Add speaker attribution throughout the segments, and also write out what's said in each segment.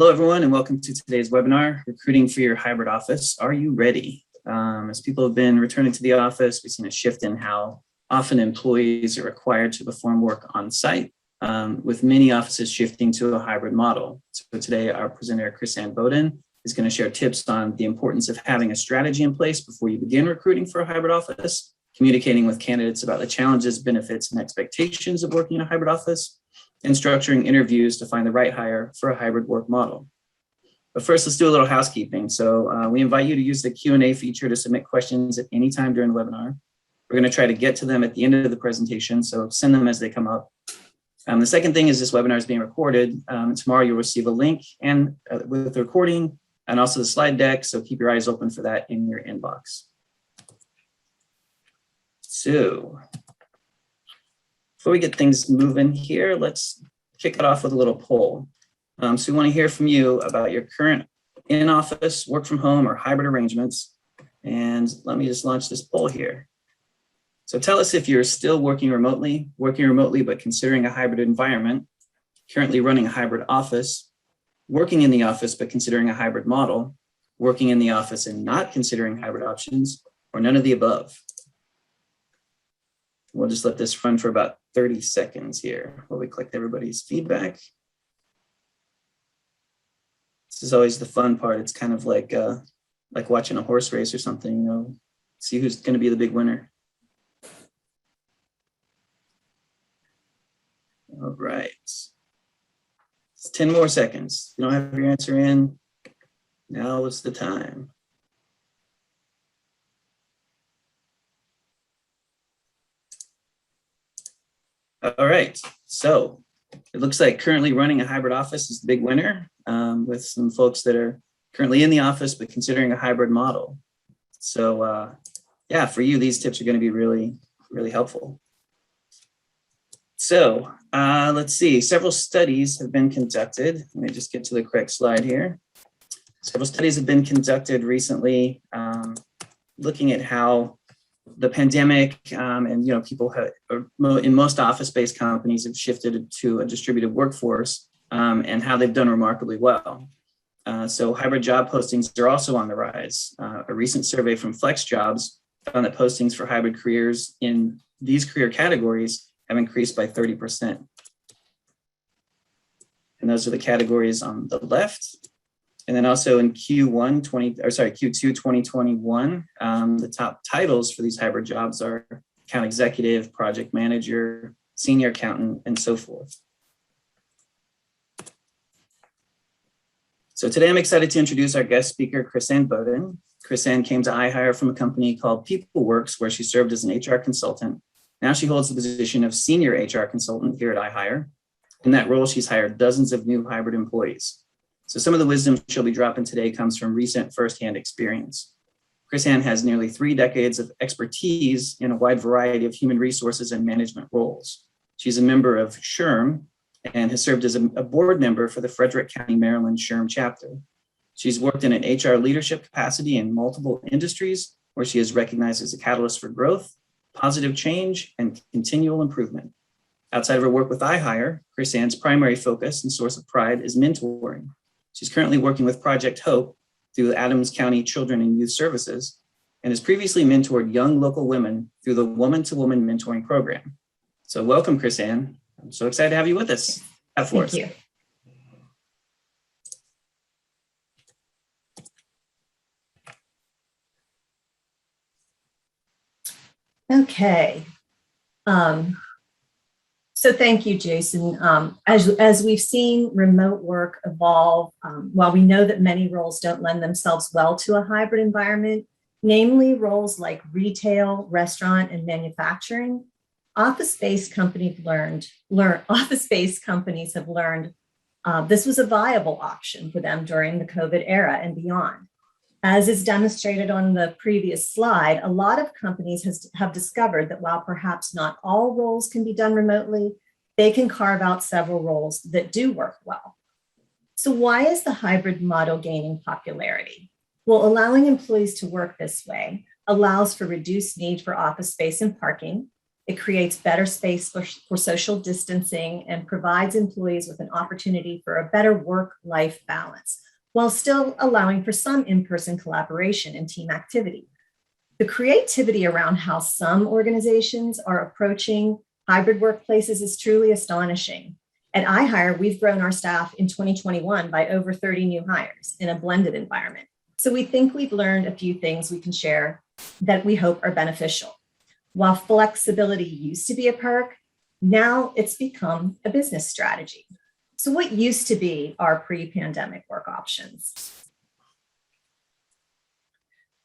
Speaker 1: Hello, everyone, and welcome to today's webinar, Recruiting for Your Hybrid Office. Are you ready? As people have been returning to the office, we've seen a shift in how often employees are required to perform work on site, with many offices shifting to a hybrid model. So today, our presenter, Chrisanne Bowden, is going to share tips on the importance of having a strategy in place before you begin recruiting for a hybrid office, communicating with candidates about the challenges, benefits, and expectations of working in a hybrid office, and structuring interviews to find the right hire for a hybrid work model. But first, let's do a little housekeeping. So we invite you to use the Q&A feature to submit questions at any time during the webinar. We're going to try to get to them at the end of the presentation, so send them as they come up. The second thing is this webinar is being recorded. Tomorrow you'll receive a link and with the recording and also the slide deck, so keep your eyes open for that in your inbox. So before we get things moving here, let's kick it off with a little poll. So we want to hear from you about your current in-office, work from home, or hybrid arrangements. And let me just launch this poll here. So tell us if you're still working remotely but considering a hybrid environment, currently running a hybrid office, working in the office but considering a hybrid model, working in the office and not considering hybrid options, or none of the above. We'll just let this run for about 30 seconds here while we collect everybody's feedback. This is always the fun part. It's kind of like watching a horse race or something, you know, see who's going to be the big winner. All right. It's 10 more seconds. If you don't have your answer in, now is the time. All right, so it looks like currently running a hybrid office is the big winner, with some folks that are currently in the office but considering a hybrid model. So yeah, for you, these tips are going to be really, really helpful. So let's see, several studies have been conducted. Let me just get to the correct slide here. Several studies have been conducted recently, looking at how the pandemic and people in most office-based companies have shifted to a distributed workforce and how they've done remarkably well. So hybrid job postings are also on the rise. A recent survey from FlexJobs found that postings for hybrid careers in these career categories have increased by 30%. And those are the categories on the left. And then also in Q2 2021, the top titles for these hybrid jobs are account executive, project manager, senior accountant, and so forth. So today I'm excited to introduce our guest speaker, Chrisanne Bowden. Chrisanne came to iHire from a company called PeopleWorks, where she served as an HR consultant. Now she holds the position of senior HR consultant here at iHire. In that role, she's hired dozens of new hybrid employees. So some of the wisdom she'll be dropping today comes from recent firsthand experience. Chrisanne has nearly 3 decades of expertise in a wide variety of human resources and management roles. She's a member of SHRM and has served as a board member for the Frederick County, Maryland SHRM chapter. She's worked in an HR leadership capacity in multiple industries where she is recognized as a catalyst for growth, positive change, and continual improvement. Outside of her work with iHire, Chrisanne's primary focus and source of pride is mentoring. She's currently working with Project Hope through Adams County Children and Youth Services and has previously mentored young local women through the Woman-to-Woman Mentoring Program. So welcome, Chrisanne. I'm so excited to have you with us.
Speaker 2: Thank you. Okay. So thank you, Jason. As we've seen remote work evolve, while we know that many roles don't lend themselves well to a hybrid environment, namely roles like retail, restaurant, and manufacturing, office-based companies have learned this was a viable option for them during the COVID era and beyond. As is demonstrated on the previous slide, a lot of companies have discovered that while perhaps not all roles can be done remotely, they can carve out several roles that do work well. So why is the hybrid model gaining popularity? Well, allowing employees to work this way allows for reduced need for office space and parking. It creates better space for social distancing and provides employees with an opportunity for a better work-life balance, while still allowing for some in-person collaboration and team activity. The creativity around how some organizations are approaching hybrid workplaces is truly astonishing. At iHire, we've grown our staff in 2021 by over 30 new hires in a blended environment. So we think we've learned a few things we can share that we hope are beneficial. While flexibility used to be a perk, now it's become a business strategy. So what used to be our pre-pandemic work options?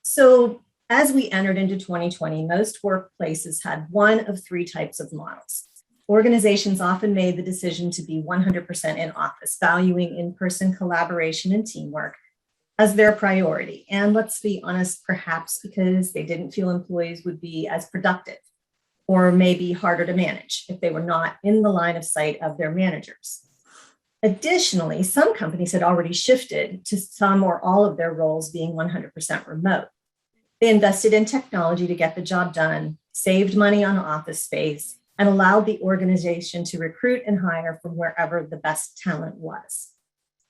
Speaker 2: So as we entered into 2020, most workplaces had one of three types of models. Organizations often made the decision to be 100% in office, valuing in-person collaboration and teamwork as their priority. And let's be honest, perhaps because they didn't feel employees would be as productive or maybe harder to manage if they were not in the line of sight of their managers. Additionally, some companies had already shifted to some or all of their roles being 100% remote. They invested in technology to get the job done, saved money on office space, and allowed the organization to recruit and hire from wherever the best talent was.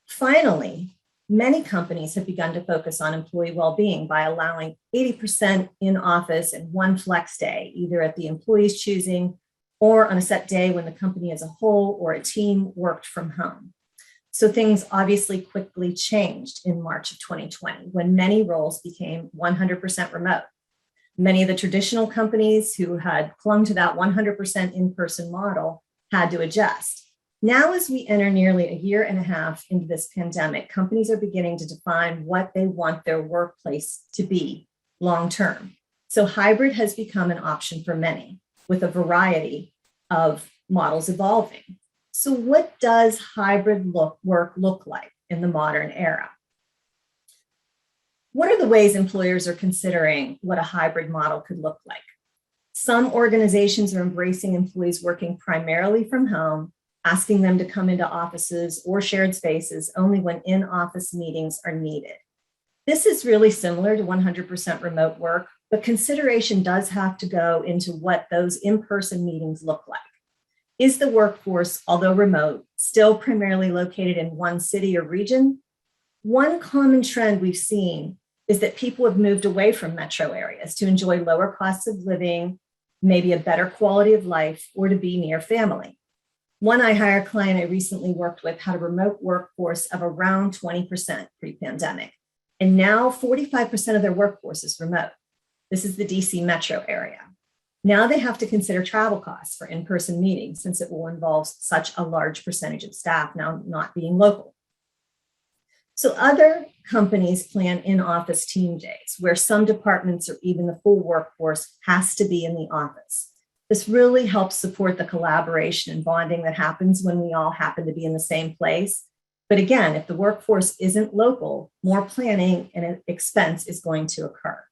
Speaker 2: Finally, many companies have begun to focus on employee well-being by allowing 80% in office and one flex day, either at the employee's choosing or on a set day when the company as a whole or a team worked from home. So things obviously quickly changed in March of 2020 when many roles became 100% remote. Many of the traditional companies who had clung to that 100% in-person model had to adjust. Now, as we enter nearly a year and a half into this pandemic, companies are beginning to define what they want their workplace to be long-term. So hybrid has become an option for many, with a variety of models evolving. So what does hybrid work look like in the modern era? What are the ways employers are considering what a hybrid model could look like? Some organizations are embracing employees working primarily from home, asking them to come into offices or shared spaces only when in-office meetings are needed. This is really similar to 100% remote work, but consideration does have to go into what those in-person meetings look like. Is the workforce, although remote, still primarily located in one city or region? One common trend we've seen is that people have moved away from metro areas to enjoy lower costs of living, maybe a better quality of life, or to be near family. One iHire client I recently worked with had a remote workforce of around 20% pre-pandemic, and now 45% of their workforce is remote. This is the DC metro area. Now they have to consider travel costs for in-person meetings since it will involve such a large percentage of staff now not being local. So other companies plan in-office team days where some departments or even the full workforce has to be in the office. This really helps support the collaboration and bonding that happens when we all happen to be in the same place. But again, if the workforce isn't local, more planning and expense is going to occur.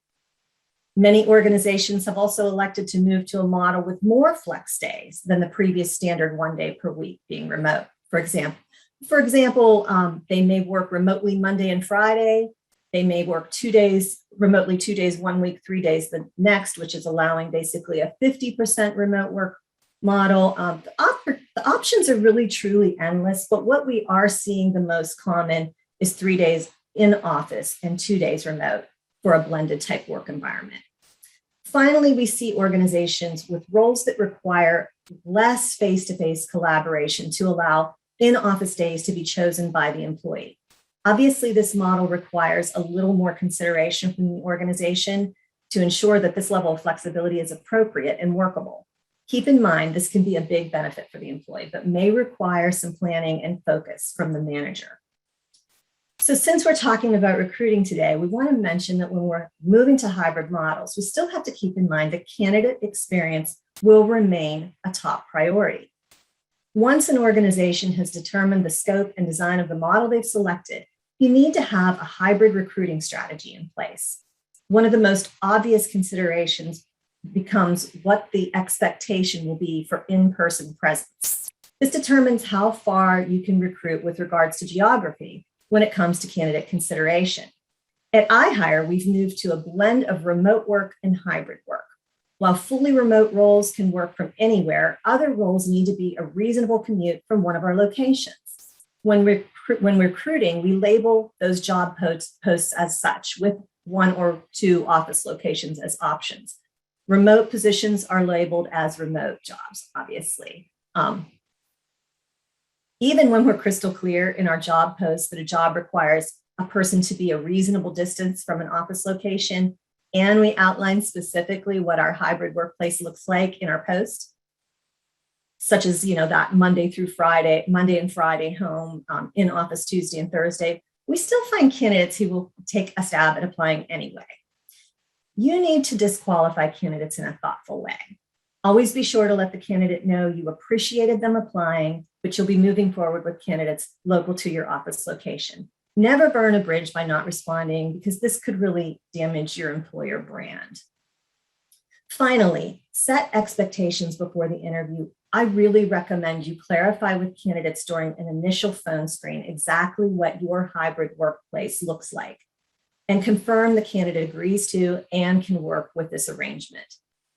Speaker 2: Many organizations have also elected to move to a model with more flex days than the previous standard 1 day per week being remote. For example, they may work remotely Monday and Friday. They may work 2 days remotely, 2 days 1 week, 3 days the next, which is allowing basically a 50% remote work model. The options are really truly endless, but what we are seeing the most common is 3 days in office and 2 days remote for a blended type work environment. Finally, we see organizations with roles that require less face-to-face collaboration to allow in-office days to be chosen by the employee. Obviously, this model requires a little more consideration from the organization to ensure that this level of flexibility is appropriate and workable. Keep in mind, this can be a big benefit for the employee, but may require some planning and focus from the manager. So since we're talking about recruiting today, we want to mention that when we're moving to hybrid models, we still have to keep in mind that candidate experience will remain a top priority. Once an organization has determined the scope and design of the model they've selected, you need to have a hybrid recruiting strategy in place. One of the most obvious considerations becomes what the expectation will be for in-person presence. This determines how far you can recruit with regards to geography when it comes to candidate consideration. At iHire, we've moved to a blend of remote work and hybrid work. While fully remote roles can work from anywhere, other roles need to be a reasonable commute from one of our locations. When recruiting, we label those job posts as such, with 1 or 2 office locations as options. Remote positions are labeled as remote jobs, obviously. Even when we're crystal clear in our job posts that a job requires a person to be a reasonable distance from an office location, and we outline specifically what our hybrid workplace looks like in our post, such as, that Monday and Friday home, in office Tuesday and Thursday, we still find candidates who will take a stab at applying anyway. You need to disqualify candidates in a thoughtful way. Always be sure to let the candidate know you appreciated them applying, but you'll be moving forward with candidates local to your office location. Never burn a bridge by not responding, because this could really damage your employer brand. Finally, set expectations before the interview. I really recommend you clarify with candidates during an initial phone screen exactly what your hybrid workplace looks like, and confirm the candidate agrees to and can work with this arrangement.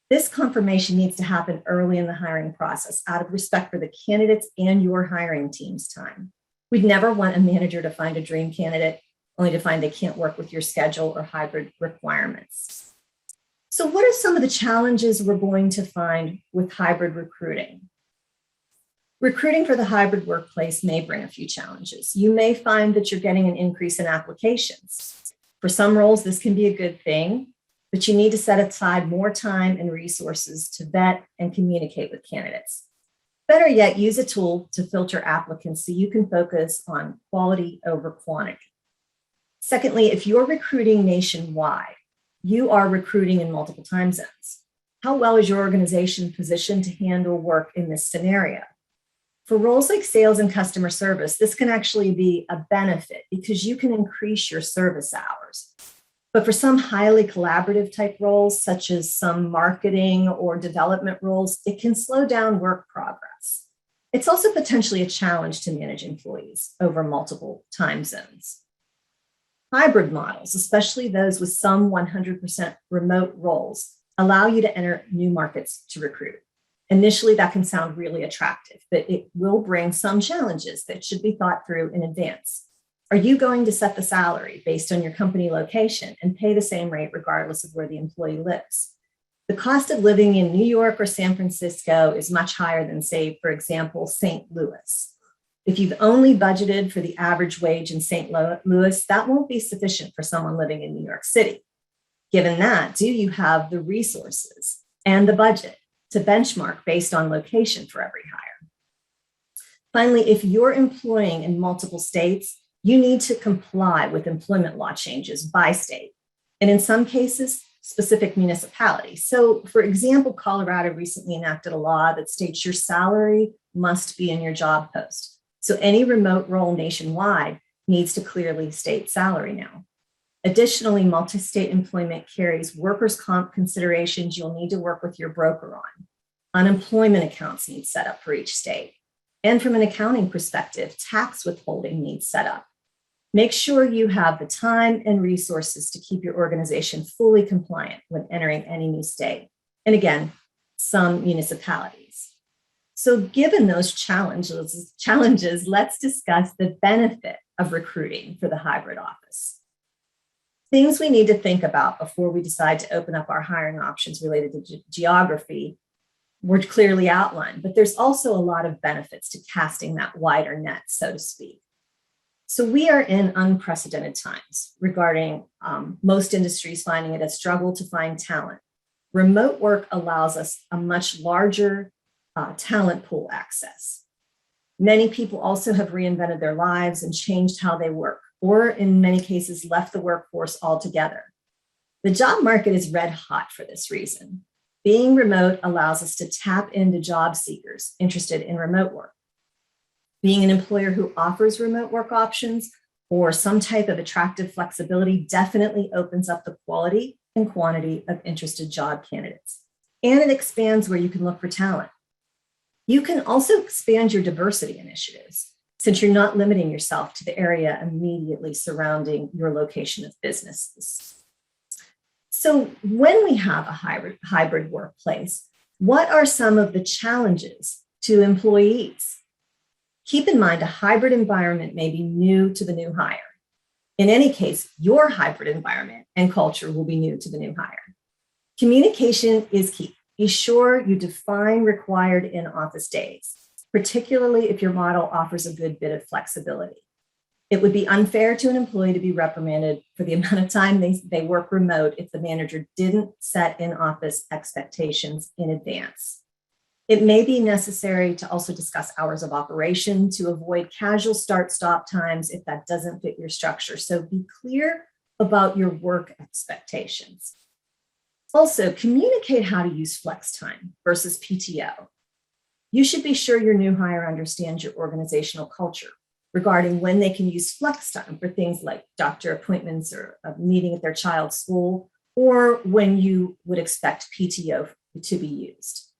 Speaker 2: This confirmation needs to happen early in the hiring process out of respect for the candidates and your hiring team's time. We'd never want a manager to find a dream candidate only to find they can't work with your schedule or hybrid requirements. So what are some of the challenges we're going to find with hybrid recruiting? Recruiting for the hybrid workplace may bring a few challenges. You may find that you're getting an increase in applications. For some roles, this can be a good thing, but you need to set aside more time and resources to vet and communicate with candidates. Better yet, use a tool to filter applicants so you can focus on quality over quantity. Secondly, if you're recruiting nationwide, you are recruiting in multiple time zones. How well is your organization positioned to handle work in this scenario? For roles like sales and customer service, this can actually be a benefit because you can increase your service hours. But for some highly collaborative type roles, such as some marketing or development roles, it can slow down work progress. It's also potentially a challenge to manage employees over multiple time zones. Hybrid models, especially those with some 100% remote roles, allow you to enter new markets to recruit. Initially, that can sound really attractive, but it will bring some challenges that should be thought through in advance. Are you going to set the salary based on your company location and pay the same rate regardless of where the employee lives? The cost of living in New York or San Francisco is much higher than, say, for example, St. Louis. If you've only budgeted for the average wage in St. Louis, that won't be sufficient for someone living in New York City. Given that, do you have the resources and the budget to benchmark based on location for every hire? Finally, if you're employing in multiple states, you need to comply with employment law changes by state, and in some cases, specific municipalities. So, for example, Colorado recently enacted a law that states your salary must be in your job post. So any remote role nationwide needs to clearly state salary now. Additionally, multi-state employment carries workers' comp considerations you'll need to work with your broker on. Unemployment accounts need set up for each state. And from an accounting perspective, tax withholding needs set up. Make sure you have the time and resources to keep your organization fully compliant when entering any new state. And again, some municipalities. So given those challenges, let's discuss the benefit of recruiting for the hybrid office. Things we need to think about before we decide to open up our hiring options related to geography were clearly outlined, but there's also a lot of benefits to casting that wider net, so to speak. So we are in unprecedented times regarding most industries finding it a struggle to find talent. Remote work allows us a much larger talent pool access. Many people also have reinvented their lives and changed how they work, or in many cases left the workforce altogether. The job market is red hot for this reason. Being remote allows us to tap into job seekers interested in remote work. Being an employer who offers remote work options or some type of attractive flexibility definitely opens up the quality and quantity of interested job candidates. And it expands where you can look for talent. You can also expand your diversity initiatives since you're not limiting yourself to the area immediately surrounding your location of businesses. So when we have a hybrid workplace, what are some of the challenges to employees? Keep in mind, a hybrid environment may be new to the new hire. In any case, your hybrid environment and culture will be new to the new hire. Communication is key. Be sure you define required in-office days, particularly if your model offers a good bit of flexibility. It would be unfair to an employee to be reprimanded for the amount of time they work remote if the manager didn't set in-office expectations in advance. It may be necessary to also discuss hours of operation to avoid casual start-stop times if that doesn't fit your structure. So be clear about your work expectations. Also, communicate how to use flex time versus PTO. You should be sure your new hire understands your organizational culture regarding when they can use flex time for things like doctor appointments or a meeting at their child's school, or when you would expect PTO to be used.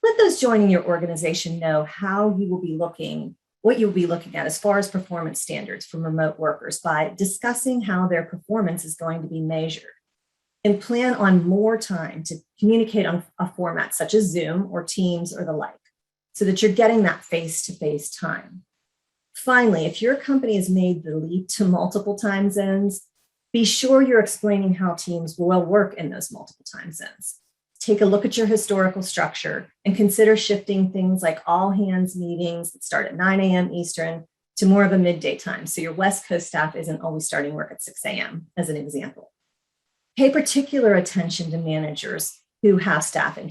Speaker 2: Let those joining your organization know how you will be looking, what you'll be looking at as far as performance standards from remote workers by discussing how their performance is going to be measured. And plan on more time to communicate on a format such as Zoom or Teams or the like, so that you're getting that face-to-face time. Finally, if your company has made the leap to multiple time zones, be sure you're explaining how teams will work in those multiple time zones. Take a look at your historical structure and consider shifting things like all hands meetings that start at 9 a.m. Eastern to more of a midday time, so your West Coast staff isn't always starting work at 6 a.m. as an example. Pay particular attention to managers who have staff in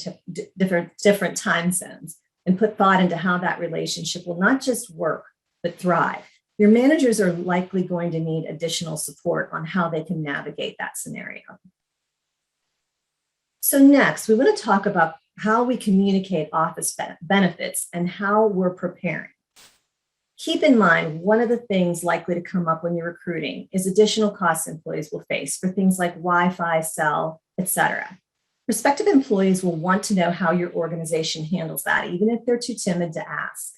Speaker 2: different time zones and put thought into how that relationship will not just work, but thrive. Your managers are likely going to need additional support on how they can navigate that scenario. So next, we want to talk about how we communicate office benefits and how we're preparing. Keep in mind, one of the things likely to come up when you're recruiting is additional costs employees will face for things like Wi-Fi, cell, etc. Prospective employees will want to know how your organization handles that, even if they're too timid to ask.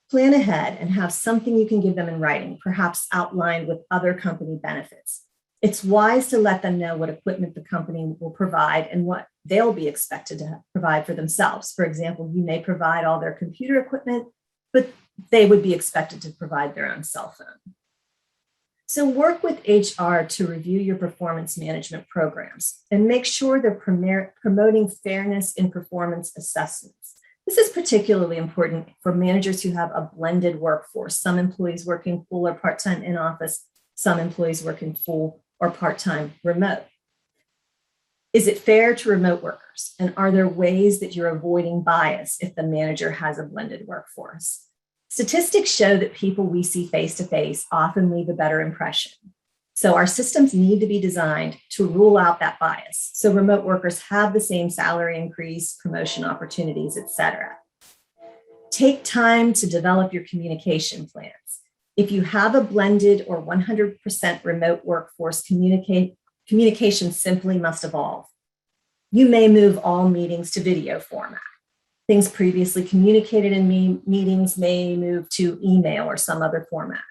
Speaker 2: Plan ahead and have something you can give them in writing, perhaps outlined with other company benefits. It's wise to let them know what equipment the company will provide and what they'll be expected to provide for themselves. For example, you may provide all their computer equipment, but they would be expected to provide their own cell phone. So work with HR to review your performance management programs and make sure they're promoting fairness in performance assessments. This is particularly important for managers who have a blended workforce, some employees working full or part-time in office, some employees working full or part-time remote. Is it fair to remote workers? And are there ways that you're avoiding bias if the manager has a blended workforce? Statistics show that people we see face-to-face often leave a better impression. So our systems need to be designed to rule out that bias, so remote workers have the same salary increase, promotion opportunities, etc. Take time to develop your communication plans. If you have a blended or 100% remote workforce, communication simply must evolve. You may move all meetings to video format. Things previously communicated in meetings may move to email or some other format.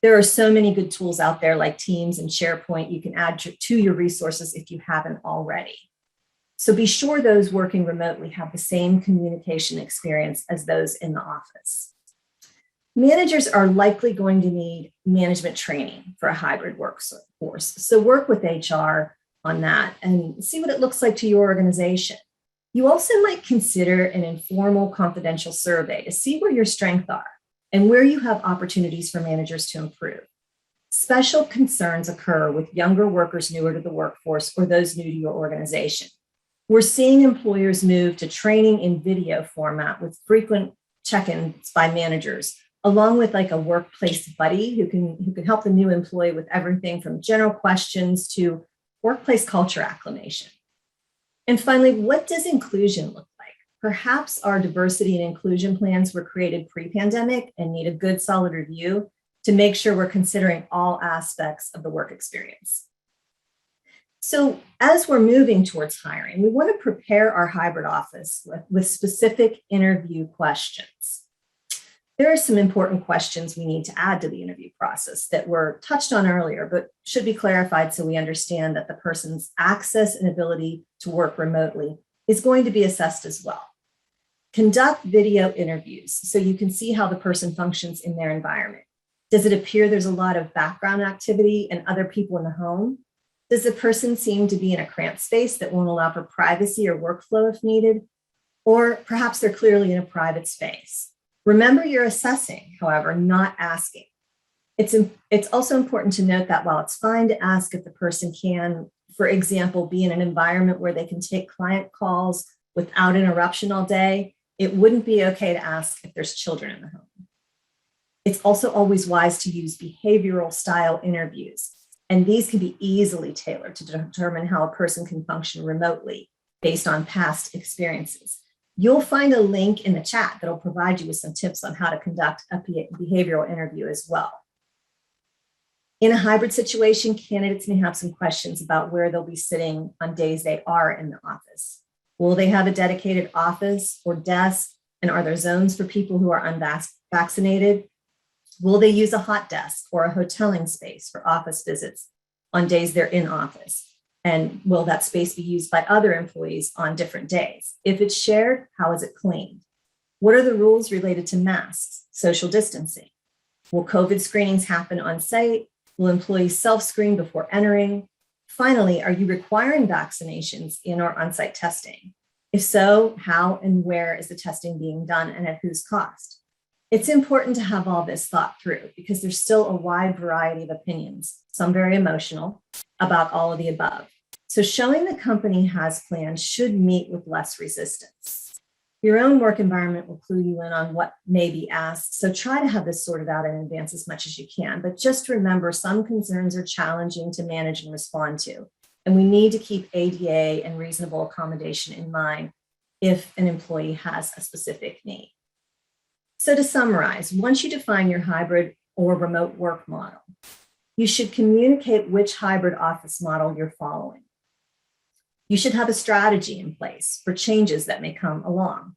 Speaker 2: There are so many good tools out there like Teams and SharePoint you can add to your resources if you haven't already. So be sure those working remotely have the same communication experience as those in the office. Managers are likely going to need management training for a hybrid workforce. So work with HR on that and see what it looks like to your organization. You also might consider an informal confidential survey to see where your strengths are and where you have opportunities for managers to improve. Special concerns occur with younger workers newer to the workforce or those new to your organization. We're seeing employers move to training in video format with frequent check-ins by managers, along with like a workplace buddy who can help the new employee with everything from general questions to workplace culture acclimation. And finally, what does inclusion look like? Perhaps our diversity and inclusion plans were created pre-pandemic and need a good solid review to make sure we're considering all aspects of the work experience. So as we're moving towards hiring, we want to prepare our hybrid office with specific interview questions. There are some important questions we need to add to the interview process that were touched on earlier, but should be clarified so we understand that the person's access and ability to work remotely is going to be assessed as well. Conduct video interviews so you can see how the person functions in their environment. Does it appear there's a lot of background activity and other people in the home? Does the person seem to be in a cramped space that won't allow for privacy or workflow if needed? Or perhaps they're clearly in a private space. Remember, you're assessing, however, not asking. It's also important to note that while it's fine to ask if the person can, for example, be in an environment where they can take client calls without interruption all day, it wouldn't be okay to ask if there's children in the home. It's also always wise to use behavioral style interviews, and these can be easily tailored to determine how a person can function remotely based on past experiences. You'll find a link in the chat that'll provide you with some tips on how to conduct a behavioral interview as well. In a hybrid situation, candidates may have some questions about where they'll be sitting on days they are in the office. Will they have a dedicated office or desk? And are there zones for people who are unvaccinated? Will they use a hot desk or a hoteling space for office visits on days they're in office? And will that space be used by other employees on different days? If it's shared, how is it cleaned? What are the rules related to masks, social distancing? Will COVID screenings happen on site? Will employees self-screen before entering? Finally, are you requiring vaccinations in or on-site testing? If so, how and where is the testing being done and at whose cost? It's important to have all this thought through because there's still a wide variety of opinions, some very emotional, about all of the above. So showing the company has plans should meet with less resistance. Your own work environment will clue you in on what may be asked, so try to have this sorted out in advance as much as you can. But just remember, some concerns are challenging to manage and respond to, and we need to keep ADA and reasonable accommodation in mind if an employee has a specific need. So to summarize, once you define your hybrid or remote work model, you should communicate which hybrid office model you're following. You should have a strategy in place for changes that may come along.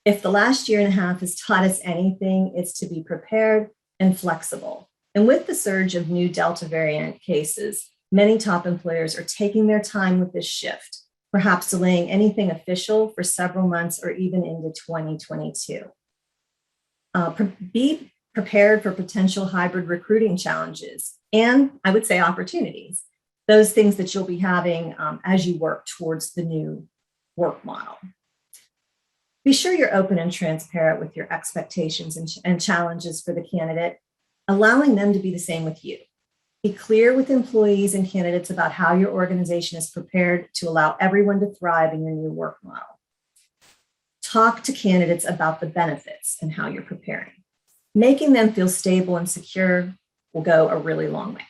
Speaker 2: If the last year and a half has taught us anything, it's to be prepared and flexible. And with the surge of new Delta variant cases, many top employers are taking their time with this shift, perhaps delaying anything official for several months or even into 2022. Be prepared for potential hybrid recruiting challenges and, I would say, opportunities. Those things that you'll be having as you work towards the new work model. Be sure you're open and transparent with your expectations and challenges for the candidate, allowing them to be the same with you. Be clear with employees and candidates about how your organization is prepared to allow everyone to thrive in your new work model. Talk to candidates about the benefits and how you're preparing. Making them feel stable and secure will go a really long way.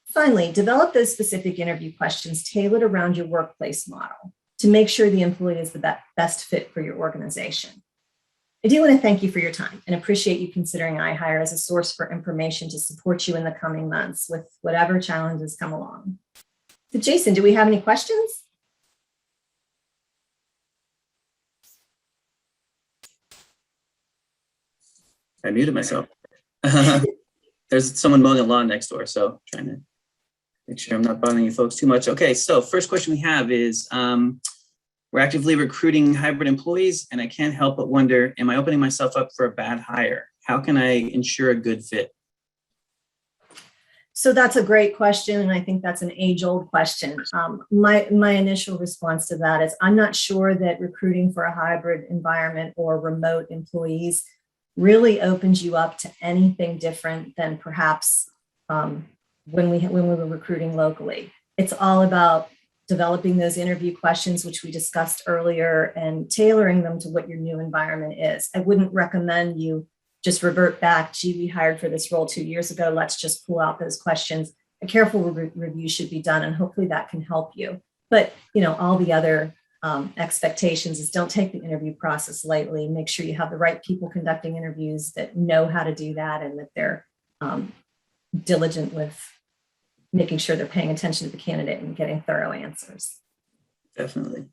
Speaker 2: Finally, develop those specific interview questions tailored around your workplace model to make sure the employee is the best fit for your organization. I do want to thank you for your time and appreciate you considering iHire as a source for information to support you in the coming months with whatever challenges come along. So Jason, do we have any questions?
Speaker 1: I muted myself. There's someone mowing the lawn next door, so trying to make sure I'm not bothering you folks too much. Okay, so first question we have is, we're actively recruiting hybrid employees, and I can't help but wonder, am I opening myself up for a bad hire? How can I ensure a good fit?
Speaker 2: So that's a great question, and I think that's an age-old question. My initial response to that is I'm not sure that recruiting for a hybrid environment or remote employees really opens you up to anything different than perhaps when we were recruiting locally. It's all about developing those interview questions, which we discussed earlier, and tailoring them to what your new environment is. I wouldn't recommend you just revert back, gee, we hired for this role 2 years ago, let's just pull out those questions. A careful review should be done, and hopefully that can help you. But all the other expectations is don't take the interview process lightly. Make sure you have the right people conducting interviews that know how to do that, and that they're diligent with making sure they're paying attention to the candidate and getting thorough answers.
Speaker 1: Definitely.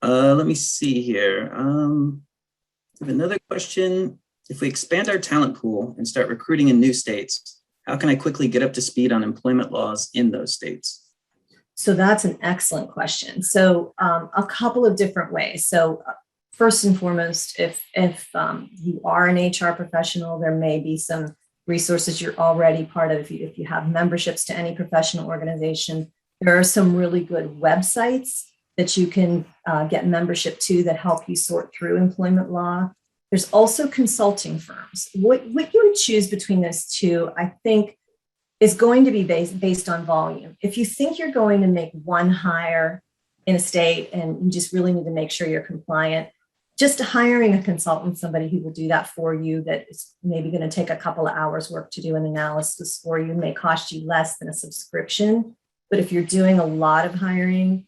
Speaker 1: Let me see here. I have another question. if we expand our talent pool and start recruiting in new states, how can I quickly get up to speed on employment laws in those states?
Speaker 2: So that's an excellent question. So a couple of different ways. So first and foremost, if you are an HR professional, there may be some resources you're already part of. If you have memberships to any professional organization, there are some really good websites that you can get membership to that help you sort through employment law. There's also consulting firms. What you would choose between those two, I think, is going to be based on volume. If you think you're going to make one hire in a state and you just really need to make sure you're compliant, just hiring a consultant, somebody who will do that for you, that is maybe going to take a couple of hours work to do an analysis for you, may cost you less than a subscription. But if you're doing a lot of hiring,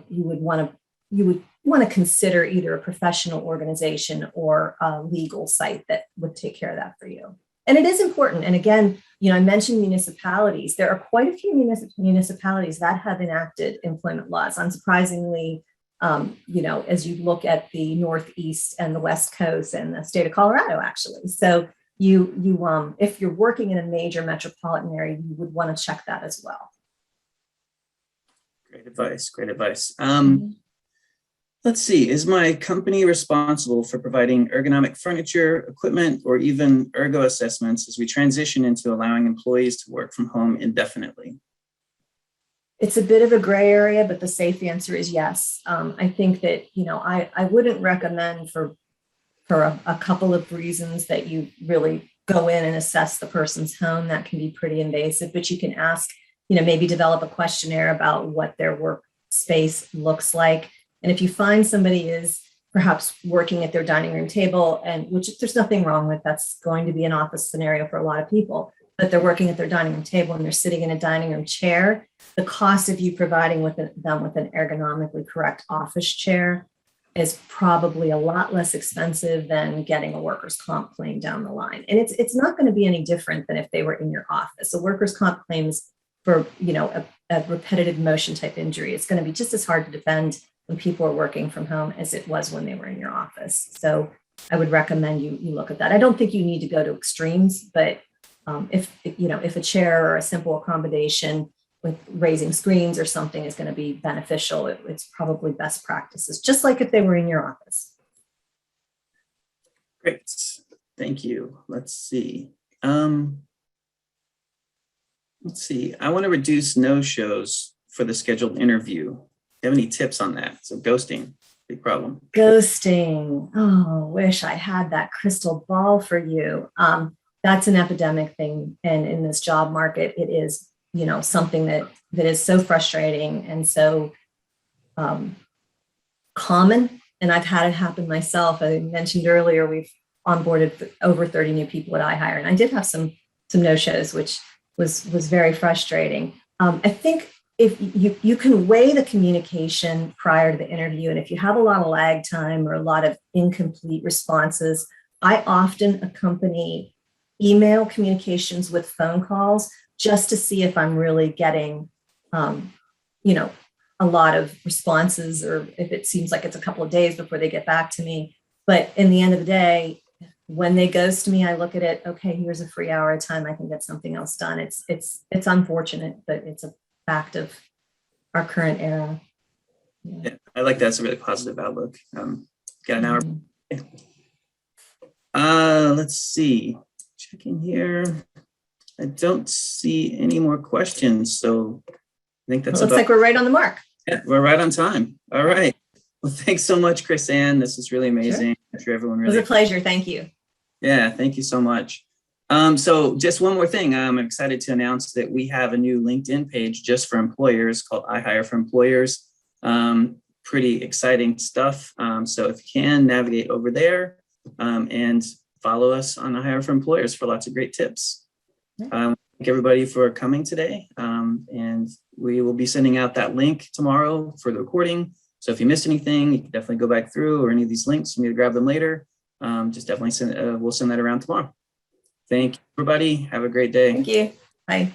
Speaker 2: you would want to consider either a professional organization or a legal site that would take care of that for you. And it is important. And again, I mentioned municipalities. There are quite a few municipalities that have enacted employment laws. Unsurprisingly, as you look at the Northeast and the West Coast and the state of Colorado, actually. So if you're working in a major metropolitan area, you would want to check that as well.
Speaker 1: Great advice. Great advice. Let's see, is my company responsible for providing ergonomic furniture, equipment, or even ergo assessments as we transition into allowing employees to work from home indefinitely?
Speaker 2: It's a bit of a gray area, but the safe answer is yes. I think that, I wouldn't recommend for a couple of reasons that you really go in and assess the person's home. That can be pretty invasive, but you can ask, maybe develop a questionnaire about what their workspace looks like. And if you find somebody is perhaps working at their dining room table, and which there's nothing wrong with, that's going to be an office scenario for a lot of people, but they're working at their dining room table and they're sitting in a dining room chair, the cost of you providing them with an ergonomically correct office chair is probably a lot less expensive than getting a workers' comp claim down the line. And it's not going to be any different than if they were in your office. A workers' comp claims for a repetitive motion type injury, it's going to be just as hard to defend when people are working from home as it was when they were in your office. So I would recommend you look at that. I don't think you need to go to extremes, but if a chair or a simple accommodation with raising screens or something is going to be beneficial, it's probably best practices, just like if they were in your office.
Speaker 1: Great, thank you. Let's see. I want to reduce no-shows for the scheduled interview. Do you have any tips on that? So ghosting, big problem.
Speaker 2: Ghosting. Oh, wish I had that crystal ball for you. That's an epidemic thing. And in this job market, it is, something that is so frustrating and so common. And I've had it happen myself. I mentioned earlier, we've onboarded over 30 new people at iHire. And I did have some no-shows, which was very frustrating. I think if you can weigh the communication prior to the interview, and if you have a lot of lag time or a lot of incomplete responses, I often accompany email communications with phone calls just to see if I'm really getting, a lot of responses, or if it seems like it's a couple of days before they get back to me. But in the end of the day, when they ghost me, I look at it, okay, here's a free hour of time, I can get something else done. It's unfortunate, but it's a fact of our current era.
Speaker 1: Yeah, I like that. It's a really positive outlook. Got an hour. Let's see. Checking here. I don't see any more questions. So I think that's
Speaker 2: looks like we're right on the mark.
Speaker 1: Yeah, we're right on time. All right. Well, thanks so much, Chrisanne. This is really amazing.
Speaker 2: Sure.
Speaker 1: I'm sure everyone
Speaker 2: really. It was a pleasure. Thank you.
Speaker 1: Yeah, thank you so much. So just one more thing, I'm excited to announce that we have a new LinkedIn page just for employers called iHire for Employers. Pretty exciting stuff. So if you can navigate over there and follow us on iHire for Employers for lots of great tips. Thank everybody for coming today. And we will be sending out that link tomorrow for the recording. So if you missed anything, you can definitely go back through, or any of these links, you need to grab them later. Just definitely we'll send that around tomorrow. Thank you, everybody. Have a great day.
Speaker 2: Thank you. Bye.